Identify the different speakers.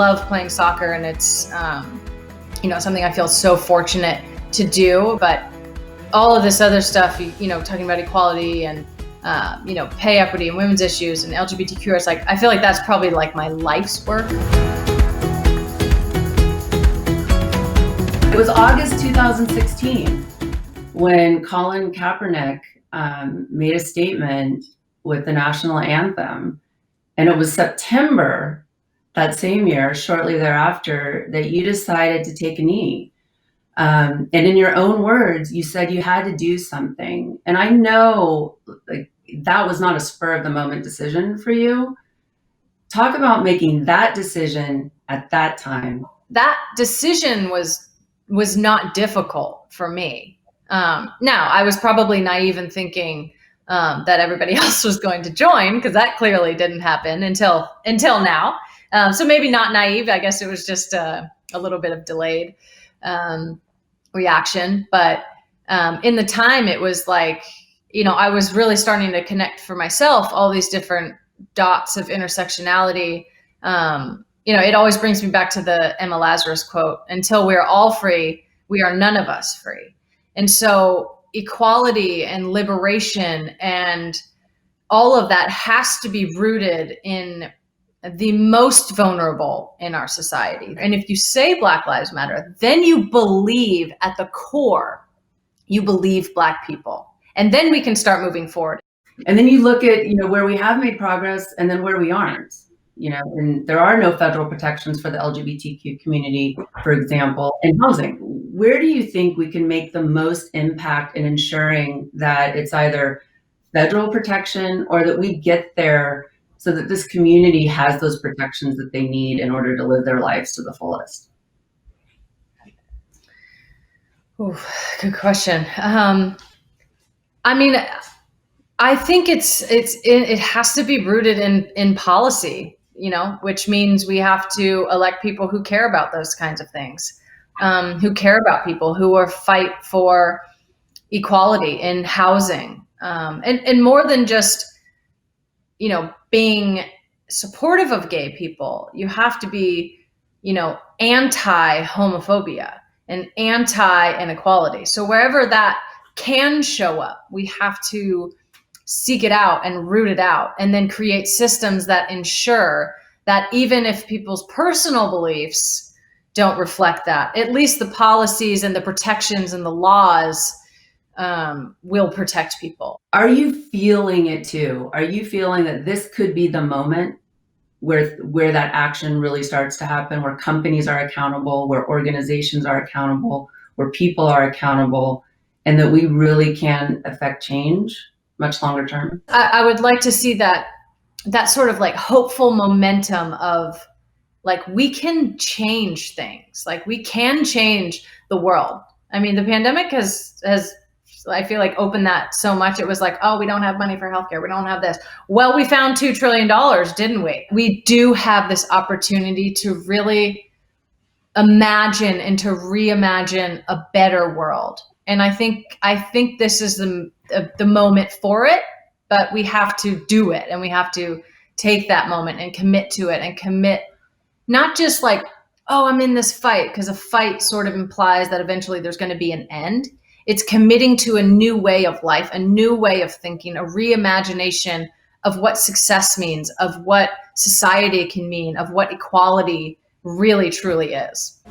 Speaker 1: love playing soccer, and it's, something I feel so fortunate to do. But all of this other stuff, talking about equality and, pay equity and women's issues and LGBTQ, it's like, I feel like that's probably like my life's work.
Speaker 2: It was August 2016 when Colin Kaepernick made a statement with the national anthem. And it was September that same year, shortly thereafter, that you decided to take a knee. And in your own words, you said you had to do something. And I know that was not a spur of the moment decision for you. Talk about making that decision at that time.
Speaker 1: That decision was not difficult for me. Now, I was probably naive in thinking that everybody else was going to join, because that clearly didn't happen until now. So maybe not naive. I guess it was just a little bit of delayed reaction. But in the time, it was like, I was really starting to connect for myself all these different dots of intersectionality. It always brings me back to the Emma Lazarus quote: "Until we're all free, we are none of us free." And so equality and liberation and all of that has to be rooted in the most vulnerable in our society. And if you say Black Lives Matter, then you believe at the core, you believe Black people. And then we can start moving forward.
Speaker 2: And then you look at, where we have made progress and then where we aren't. And there are no federal protections for the LGBTQ community, for example, in housing. Where do you think we can make the most impact in ensuring that it's either federal protection or that we get there so that this community has those protections that they need in order to live their lives to the fullest?
Speaker 1: Ooh, good question. I think it has to be rooted in policy, which means we have to elect people who care about those kinds of things, who care about people, who are fight for equality in housing, and more than just, being supportive of gay people. You have to be, anti-homophobia and anti-inequality. So wherever that can show up, we have to seek it out and root it out, and then create systems that ensure that even if people's personal beliefs don't reflect that, at least the policies and the protections and the laws will protect people.
Speaker 2: Are you feeling it too? Are you feeling that this could be the moment where that action really starts to happen, where companies are accountable, where organizations are accountable, where people are accountable, and that we really can affect change much longer term?
Speaker 1: I would like to see that sort of like hopeful momentum of like, we can change things, like we can change the world. I mean, the pandemic has I feel like opened that so much. It was like, oh, we don't have money for healthcare. We don't have this. Well, we found $2 trillion, didn't we? We do have this opportunity to really imagine and to reimagine a better world. And I think this is the moment for it, but we have to do it, and we have to take that moment and commit to it, and commit not just like, oh, I'm in this fight, because a fight sort of implies that eventually there's going to be an end. It's committing to a new way of life, a new way of thinking, a reimagination of what success means, of what society can mean, of what equality really truly is.